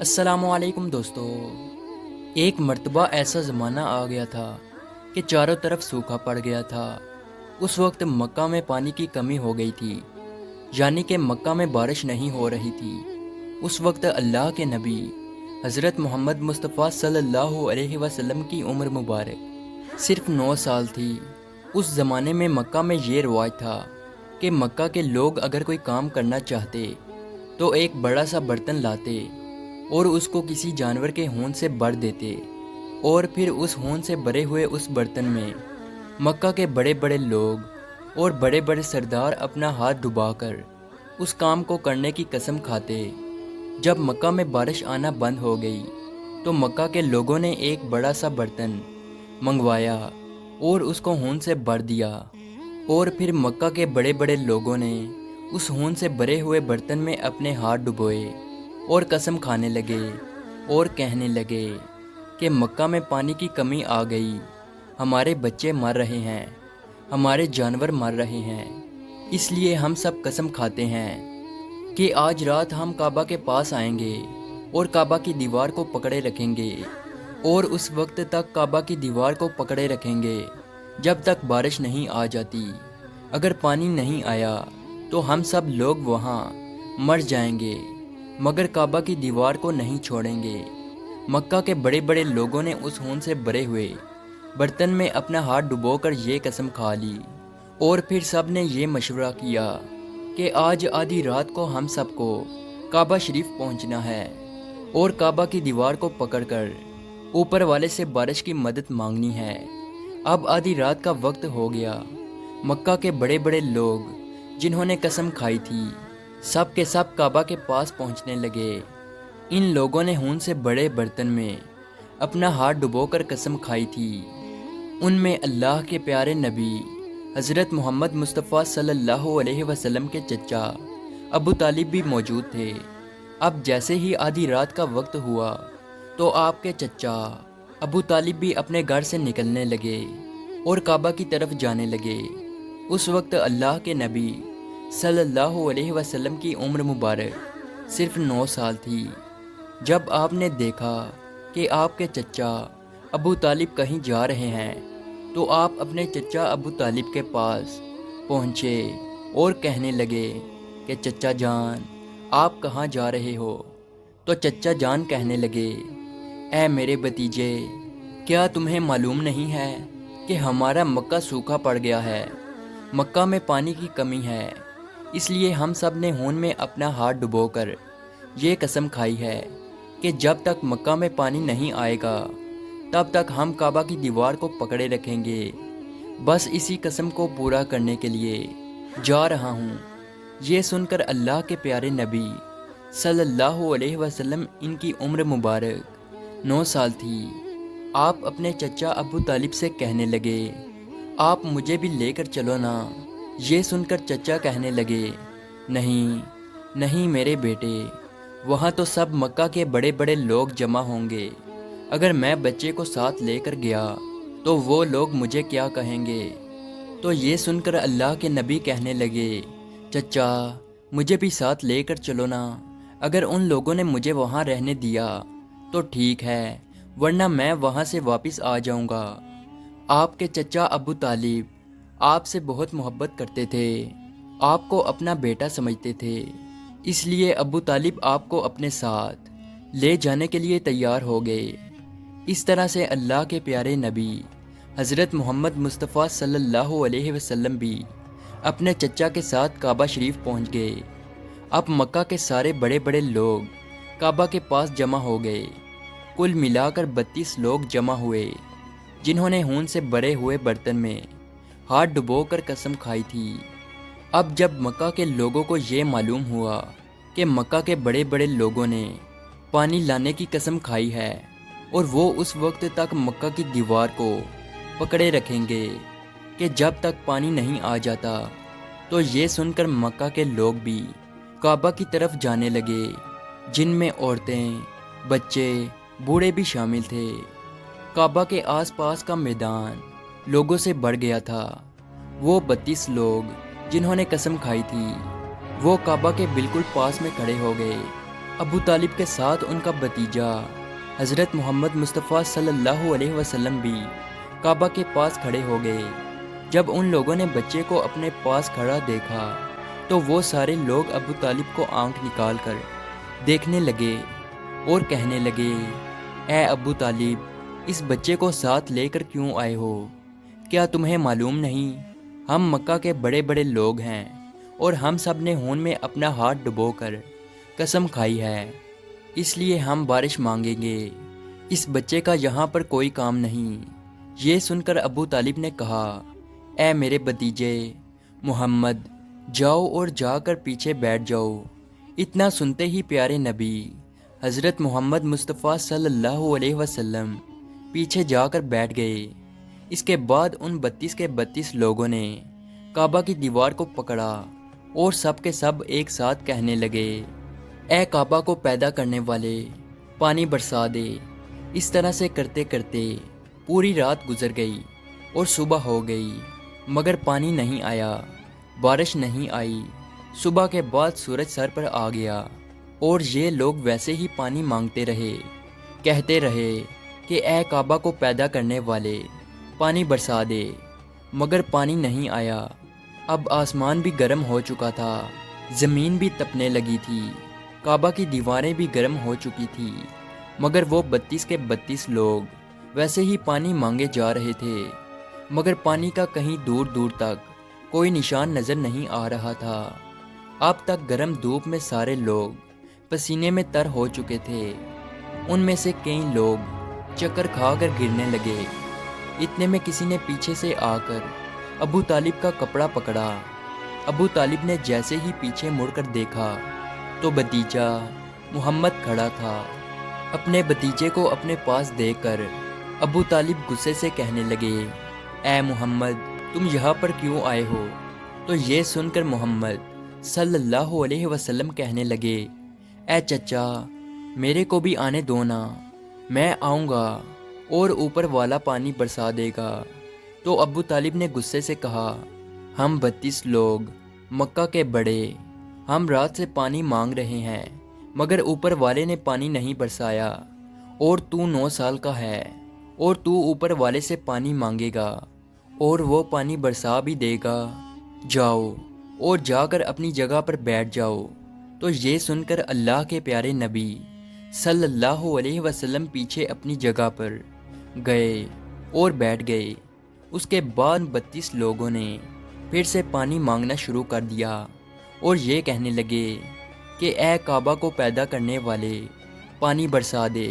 السلام علیکم دوستو۔ ایک مرتبہ ایسا زمانہ آ گیا تھا کہ چاروں طرف سوکھا پڑ گیا تھا۔ اس وقت مکہ میں پانی کی کمی ہو گئی تھی، یعنی کہ مکہ میں بارش نہیں ہو رہی تھی۔ اس وقت اللہ کے نبی حضرت محمد مصطفیٰ صلی اللہ علیہ وسلم کی عمر مبارک صرف 9 سال تھی۔ اس زمانے میں مکہ میں یہ رواج تھا کہ مکہ کے لوگ اگر کوئی کام کرنا چاہتے تو ایک بڑا سا برتن لاتے اور اس کو کسی جانور کے ہون سے بھر دیتے، اور پھر اس ہون سے بھرے ہوئے اس برتن میں مکہ کے بڑے بڑے لوگ اور بڑے بڑے سردار اپنا ہاتھ ڈبا کر اس کام کو کرنے کی قسم کھاتے۔ جب مکہ میں بارش آنا بند ہو گئی تو مکہ کے لوگوں نے ایک بڑا سا برتن منگوایا اور اس کو ہون سے بھر دیا، اور پھر مکہ کے بڑے بڑے لوگوں نے اس ہون سے بھرے ہوئے برتن میں اپنے ہاتھ ڈبوئے اور قسم کھانے لگے اور کہنے لگے کہ مکہ میں پانی کی کمی آ گئی، ہمارے بچے مر رہے ہیں، ہمارے جانور مر رہے ہیں، اس لیے ہم سب قسم کھاتے ہیں کہ آج رات ہم کعبہ کے پاس آئیں گے اور کعبہ کی دیوار کو پکڑے رکھیں گے، اور اس وقت تک کعبہ کی دیوار کو پکڑے رکھیں گے جب تک بارش نہیں آ جاتی۔ اگر پانی نہیں آیا تو ہم سب لوگ وہاں مر جائیں گے، مگر کعبہ کی دیوار کو نہیں چھوڑیں گے۔ مکہ کے بڑے بڑے لوگوں نے اس ہون سے بھرے ہوئے برتن میں اپنا ہاتھ ڈبو کر یہ قسم کھا لی، اور پھر سب نے یہ مشورہ کیا کہ آج آدھی رات کو ہم سب کو کعبہ شریف پہنچنا ہے اور کعبہ کی دیوار کو پکڑ کر اوپر والے سے بارش کی مدد مانگنی ہے۔ اب آدھی رات کا وقت ہو گیا۔ مکہ کے بڑے بڑے لوگ جنہوں نے قسم کھائی تھی سب کے سب کعبہ کے پاس پہنچنے لگے۔ ان لوگوں نے ہون سے بڑے برتن میں اپنا ہاتھ ڈبو کر قسم کھائی تھی۔ ان میں اللہ کے پیارے نبی حضرت محمد مصطفیٰ صلی اللہ علیہ وسلم کے چچا ابو طالب بھی موجود تھے۔ اب جیسے ہی آدھی رات کا وقت ہوا تو آپ کے چچا ابو طالب بھی اپنے گھر سے نکلنے لگے اور کعبہ کی طرف جانے لگے۔ اس وقت اللہ کے نبی صلی اللہ علیہ وسلم کی عمر مبارک صرف 9 سال تھی۔ جب آپ نے دیکھا کہ آپ کے چچا ابو طالب کہیں جا رہے ہیں تو آپ اپنے چچا ابو طالب کے پاس پہنچے اور کہنے لگے کہ چچا جان آپ کہاں جا رہے ہو؟ تو چچا جان کہنے لگے، اے میرے بھتیجے، کیا تمہیں معلوم نہیں ہے کہ ہمارا مکہ سوکھا پڑ گیا ہے، مکہ میں پانی کی کمی ہے، اس لیے ہم سب نے ہون میں اپنا ہاتھ ڈبو کر یہ قسم کھائی ہے کہ جب تک مکہ میں پانی نہیں آئے گا تب تک ہم کعبہ کی دیوار کو پکڑے رکھیں گے۔ بس اسی قسم کو پورا کرنے کے لیے جا رہا ہوں۔ یہ سن کر اللہ کے پیارے نبی صلی اللہ علیہ وسلم، ان کی عمر مبارک 9 سال تھی، آپ اپنے چچا ابو طالب سے کہنے لگے، آپ مجھے بھی لے کر چلو نا۔ یہ سن کر چچا کہنے لگے، نہیں نہیں میرے بیٹے، وہاں تو سب مکہ کے بڑے بڑے لوگ جمع ہوں گے، اگر میں بچے کو ساتھ لے کر گیا تو وہ لوگ مجھے کیا کہیں گے؟ تو یہ سن کر اللہ کے نبی کہنے لگے، چچا مجھے بھی ساتھ لے کر چلو نا، اگر ان لوگوں نے مجھے وہاں رہنے دیا تو ٹھیک ہے، ورنہ میں وہاں سے واپس آ جاؤں گا۔ آپ کے چچا ابو طالب آپ سے بہت محبت کرتے تھے، آپ کو اپنا بیٹا سمجھتے تھے، اس لیے ابو طالب آپ کو اپنے ساتھ لے جانے کے لیے تیار ہو گئے۔ اس طرح سے اللہ کے پیارے نبی حضرت محمد مصطفیٰ صلی اللہ علیہ وسلم بھی اپنے چچا کے ساتھ کعبہ شریف پہنچ گئے۔ اب مکہ کے سارے بڑے بڑے لوگ کعبہ کے پاس جمع ہو گئے۔ کل ملا کر 32 لوگ جمع ہوئے جنہوں نے ہون سے بھرے ہوئے برتن میں ہاتھ ڈبو کر قسم کھائی تھی۔ اب جب مکہ کے لوگوں کو یہ معلوم ہوا کہ مکہ کے بڑے بڑے لوگوں نے پانی لانے کی قسم کھائی ہے اور وہ اس وقت تک مکہ کی دیوار کو پکڑے رکھیں گے کہ جب تک پانی نہیں آ جاتا، تو یہ سن کر مکہ کے لوگ بھی کعبہ کی طرف جانے لگے، جن میں عورتیں، بچے، بوڑھے بھی شامل تھے۔ کعبہ کے آس پاس کا میدان لوگوں سے بھر گیا تھا۔ وہ 32 لوگ جنہوں نے قسم کھائی تھی وہ کعبہ کے بالکل پاس میں کھڑے ہو گئے۔ ابو طالب کے ساتھ ان کا بھتیجا حضرت محمد مصطفیٰ صلی اللہ علیہ وسلم بھی کعبہ کے پاس کھڑے ہو گئے۔ جب ان لوگوں نے بچے کو اپنے پاس کھڑا دیکھا تو وہ سارے لوگ ابو طالب کو آنکھ نکال کر دیکھنے لگے اور کہنے لگے، اے ابو طالب، اس بچے کو ساتھ لے کر کیوں آئے ہو؟ کیا تمہیں معلوم نہیں ہم مکہ کے بڑے بڑے لوگ ہیں اور ہم سب نے خون میں اپنا ہاتھ ڈبو کر قسم کھائی ہے، اس لیے ہم بارش مانگیں گے، اس بچے کا یہاں پر کوئی کام نہیں۔ یہ سن کر ابو طالب نے کہا، اے میرے بھتیجے محمد، جاؤ اور جا کر پیچھے بیٹھ جاؤ۔ اتنا سنتے ہی پیارے نبی حضرت محمد مصطفیٰ صلی اللہ علیہ وسلم پیچھے جا کر بیٹھ گئے۔ اس کے بعد ان 32 کے 32 لوگوں نے کعبہ کی دیوار کو پکڑا اور سب کے سب ایک ساتھ کہنے لگے، اے کعبہ کو پیدا کرنے والے، پانی برسا دے۔ اس طرح سے کرتے کرتے پوری رات گزر گئی اور صبح ہو گئی، مگر پانی نہیں آیا، بارش نہیں آئی۔ صبح کے بعد سورج سر پر آ گیا اور یہ لوگ ویسے ہی پانی مانگتے رہے، کہتے رہے کہ اے کعبہ کو پیدا کرنے والے، پانی برسا دے، مگر پانی نہیں آیا۔ اب آسمان بھی گرم ہو چکا تھا، زمین بھی تپنے لگی تھی، کعبہ کی دیواریں بھی گرم ہو چکی تھی، مگر وہ 32 کے 32 لوگ ویسے ہی پانی مانگے جا رہے تھے، مگر پانی کا کہیں دور دور تک کوئی نشان نظر نہیں آ رہا تھا۔ اب تک گرم دھوپ میں سارے لوگ پسینے میں تر ہو چکے تھے، ان میں سے کئی لوگ چکر کھا کر گرنے لگے۔ اتنے میں کسی نے پیچھے سے آ کر ابو طالب کا کپڑا پکڑا۔ ابو طالب نے جیسے ہی پیچھے مڑ کر دیکھا تو بھتیجا محمد کھڑا تھا۔ اپنے بھتیجے کو اپنے پاس دیکھ کر ابو طالب غصے سے کہنے لگے، اے محمد، تم یہاں پر کیوں آئے ہو؟ تو یہ سن کر محمد صلی اللہ علیہ وسلم کہنے لگے، اے چچا، میرے کو بھی آنے دو نا، میں آؤں گا اور اوپر والا پانی برسا دے گا۔ تو ابو طالب نے غصے سے کہا، ہم 32 لوگ مکہ کے بڑے، ہم رات سے پانی مانگ رہے ہیں، مگر اوپر والے نے پانی نہیں برسایا، اور تو 9 سال کا ہے اور تو اوپر والے سے پانی مانگے گا اور وہ پانی برسا بھی دے گا، جاؤ اور جا کر اپنی جگہ پر بیٹھ جاؤ۔ تو یہ سن کر اللہ کے پیارے نبی صلی اللہ علیہ وسلم پیچھے اپنی جگہ پر گئے اور بیٹھ گئے۔ اس کے بعد 32 لوگوں نے پھر سے پانی مانگنا شروع کر دیا اور یہ کہنے لگے کہ اے کعبہ کو پیدا کرنے والے، پانی برسا دے۔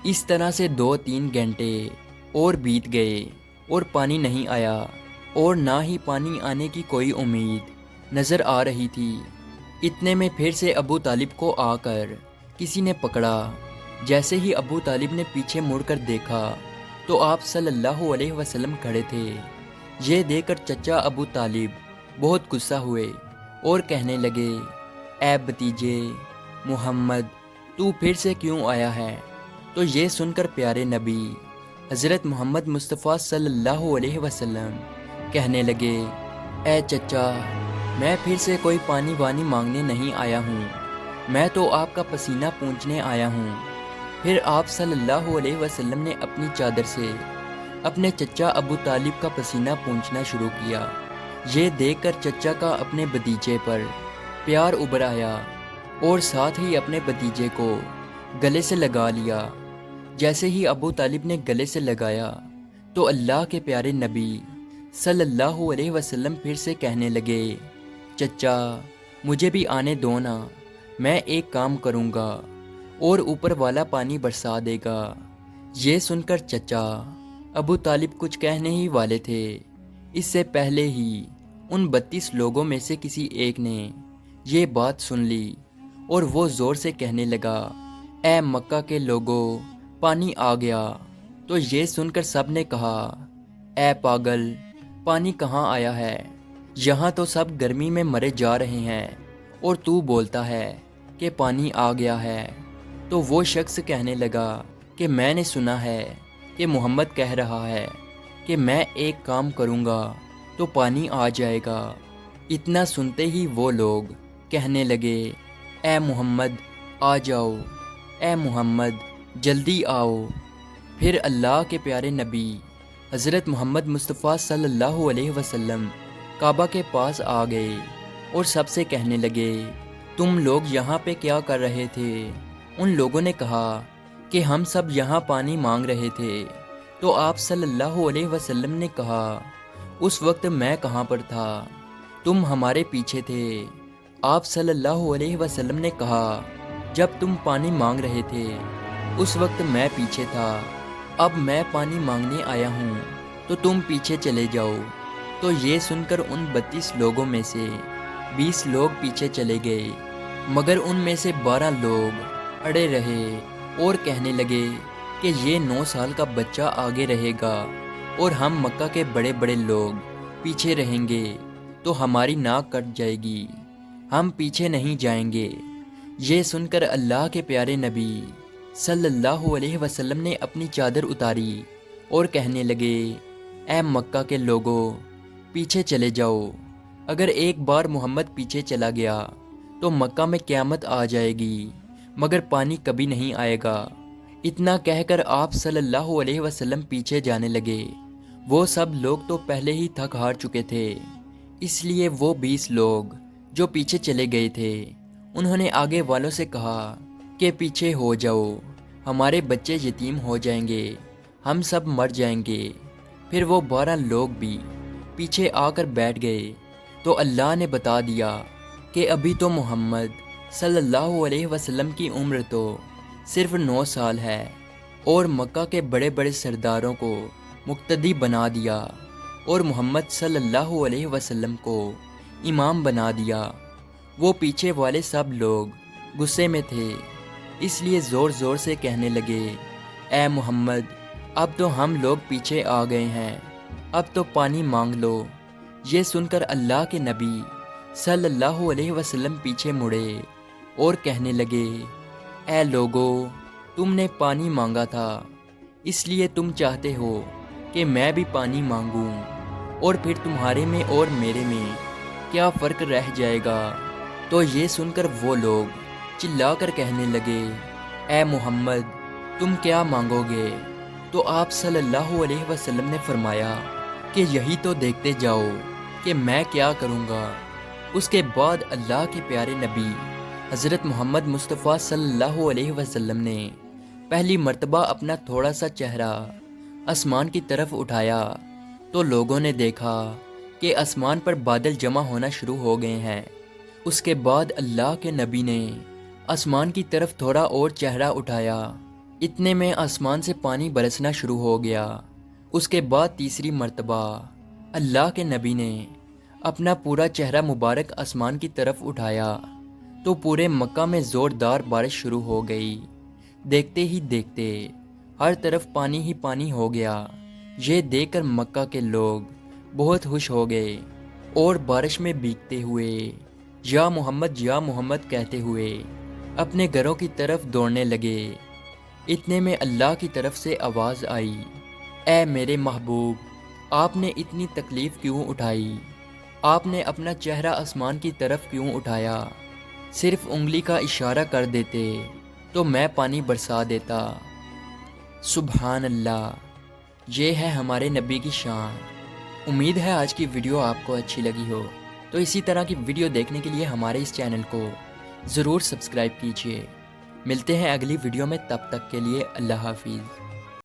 اس طرح سے 2-3 گھنٹے اور بیت گئے اور پانی نہیں آیا، اور نہ ہی پانی آنے کی کوئی امید نظر آ رہی تھی۔ اتنے میں پھر سے ابو طالب کو آ کر کسی نے پکڑا۔ جیسے ہی ابو طالب نے پیچھے مڑ کر دیکھا تو آپ صلی اللہ علیہ وسلم کھڑے تھے۔ یہ دیکھ کر چچا ابو طالب بہت غصہ ہوئے اور کہنے لگے، اے بھتیجے محمد، تو پھر سے کیوں آیا ہے؟ تو یہ سن کر پیارے نبی حضرت محمد مصطفیٰ صلی اللہ علیہ وسلم کہنے لگے، اے چچا، میں پھر سے کوئی پانی وانی مانگنے نہیں آیا ہوں، میں تو آپ کا پسینہ پونچھنے آیا ہوں۔ پھر آپ صلی اللہ علیہ وسلم نے اپنی چادر سے اپنے چچا ابو طالب کا پسینہ پونچھنا شروع کیا۔ یہ دیکھ کر چچا کا اپنے بھتیجے پر پیار ابھر آیا اور ساتھ ہی اپنے بھتیجے کو گلے سے لگا لیا۔ جیسے ہی ابو طالب نے گلے سے لگایا تو اللہ کے پیارے نبی صلی اللہ علیہ وسلم پھر سے کہنے لگے، چچا، مجھے بھی آنے دو نا، میں ایک کام کروں گا اور اوپر والا پانی برسا دے گا۔ یہ سن کر چچا ابو طالب کچھ کہنے ہی والے تھے، اس سے پہلے ہی ان 32 لوگوں میں سے کسی ایک نے یہ بات سن لی اور وہ زور سے کہنے لگا، اے مکہ کے لوگوں، پانی آ گیا۔ تو یہ سن کر سب نے کہا، اے پاگل، پانی کہاں آیا ہے؟ یہاں تو سب گرمی میں مرے جا رہے ہیں اور تو بولتا ہے کہ پانی آ گیا ہے۔ تو وہ شخص کہنے لگا کہ میں نے سنا ہے کہ محمد کہہ رہا ہے کہ میں ایک کام کروں گا تو پانی آ جائے گا۔ اتنا سنتے ہی وہ لوگ کہنے لگے، اے محمد، آ جاؤ اے محمد جلدی آؤ۔ پھر اللہ کے پیارے نبی حضرت محمد مصطفیٰ صلی اللہ علیہ وسلم کعبہ کے پاس آ گئے اور سب سے کہنے لگے، تم لوگ یہاں پہ کیا کر رہے تھے؟ ان لوگوں نے کہا کہ ہم سب یہاں پانی مانگ رہے تھے۔ تو آپ صلی اللہ علیہ وسلم نے کہا، اس وقت میں کہاں پر تھا؟ تم ہمارے پیچھے تھے۔ آپ صلی اللہ علیہ وسلم نے کہا، جب تم پانی مانگ رہے تھے اس وقت میں پیچھے تھا، اب میں پانی مانگنے آیا ہوں تو تم پیچھے چلے جاؤ۔ تو یہ سن کر ان 32 لوگوں میں سے 20 لوگ پیچھے چلے گئے، مگر ان میں سے 12 لوگ اڑے رہے اور کہنے لگے کہ یہ 9 سال کا بچہ آگے رہے گا اور ہم مکہ کے بڑے بڑے لوگ پیچھے رہیں گے تو ہماری ناک کٹ جائے گی، ہم پیچھے نہیں جائیں گے۔ یہ سن کر اللہ کے پیارے نبی صلی اللہ علیہ وسلم نے اپنی چادر اتاری اور کہنے لگے، اے مکہ کے لوگوں پیچھے چلے جاؤ، اگر ایک بار محمد پیچھے چلا گیا تو مکہ میں قیامت آ جائے گی، مگر پانی کبھی نہیں آئے گا۔ اتنا کہہ کر آپ صلی اللہ علیہ وسلم پیچھے جانے لگے۔ وہ سب لوگ تو پہلے ہی تھک ہار چکے تھے، اس لیے وہ 20 لوگ جو پیچھے چلے گئے تھے انہوں نے آگے والوں سے کہا کہ پیچھے ہو جاؤ، ہمارے بچے یتیم ہو جائیں گے، ہم سب مر جائیں گے۔ پھر وہ 12 لوگ بھی پیچھے آ کر بیٹھ گئے تو اللہ نے بتا دیا کہ ابھی تو محمد صلی اللہ علیہ وسلم کی عمر تو صرف 9 سال ہے، اور مکہ کے بڑے بڑے سرداروں کو مقتدی بنا دیا اور محمد صلی اللہ علیہ وسلم کو امام بنا دیا۔ وہ پیچھے والے سب لوگ غصے میں تھے، اس لیے زور زور سے کہنے لگے، اے محمد اب تو ہم لوگ پیچھے آ گئے ہیں، اب تو پانی مانگ لو۔ یہ سن کر اللہ کے نبی صلی اللہ علیہ وسلم پیچھے مڑے اور کہنے لگے، اے لوگو تم نے پانی مانگا تھا، اس لیے تم چاہتے ہو کہ میں بھی پانی مانگوں، اور پھر تمہارے میں اور میرے میں کیا فرق رہ جائے گا؟ تو یہ سن کر وہ لوگ چلا کر کہنے لگے، اے محمد تم کیا مانگو گے؟ تو آپ صلی اللہ علیہ وسلم نے فرمایا کہ یہی تو دیکھتے جاؤ کہ میں کیا کروں گا۔ اس کے بعد اللہ کے پیارے نبی حضرت محمد مصطفیٰ صلی اللہ علیہ وسلم نے پہلی مرتبہ اپنا تھوڑا سا چہرہ آسمان کی طرف اٹھایا تو لوگوں نے دیکھا کہ آسمان پر بادل جمع ہونا شروع ہو گئے ہیں۔ اس کے بعد اللہ کے نبی نے آسمان کی طرف تھوڑا اور چہرہ اٹھایا، اتنے میں آسمان سے پانی برسنا شروع ہو گیا۔ اس کے بعد تیسری مرتبہ اللہ کے نبی نے اپنا پورا چہرہ مبارک آسمان کی طرف اٹھایا تو پورے مکہ میں زوردار بارش شروع ہو گئی۔ دیکھتے ہی دیکھتے ہر طرف پانی ہی پانی ہو گیا۔ یہ دیکھ کر مکہ کے لوگ بہت خوش ہو گئے اور بارش میں بھیگتے ہوئے یا محمد کہتے ہوئے اپنے گھروں کی طرف دوڑنے لگے۔ اتنے میں اللہ کی طرف سے آواز آئی، اے میرے محبوب آپ نے اتنی تکلیف کیوں اٹھائی؟ آپ نے اپنا چہرہ آسمان کی طرف کیوں اٹھایا؟ صرف انگلی کا اشارہ کر دیتے تو میں پانی برسا دیتا۔ سبحان اللہ، یہ ہے ہمارے نبی کی شان۔ امید ہے آج کی ویڈیو آپ کو اچھی لگی ہو، تو اسی طرح کی ویڈیو دیکھنے کے لیے ہمارے اس چینل کو ضرور سبسکرائب کیجیے۔ ملتے ہیں اگلی ویڈیو میں، تب تک کے لیے اللہ حافظ۔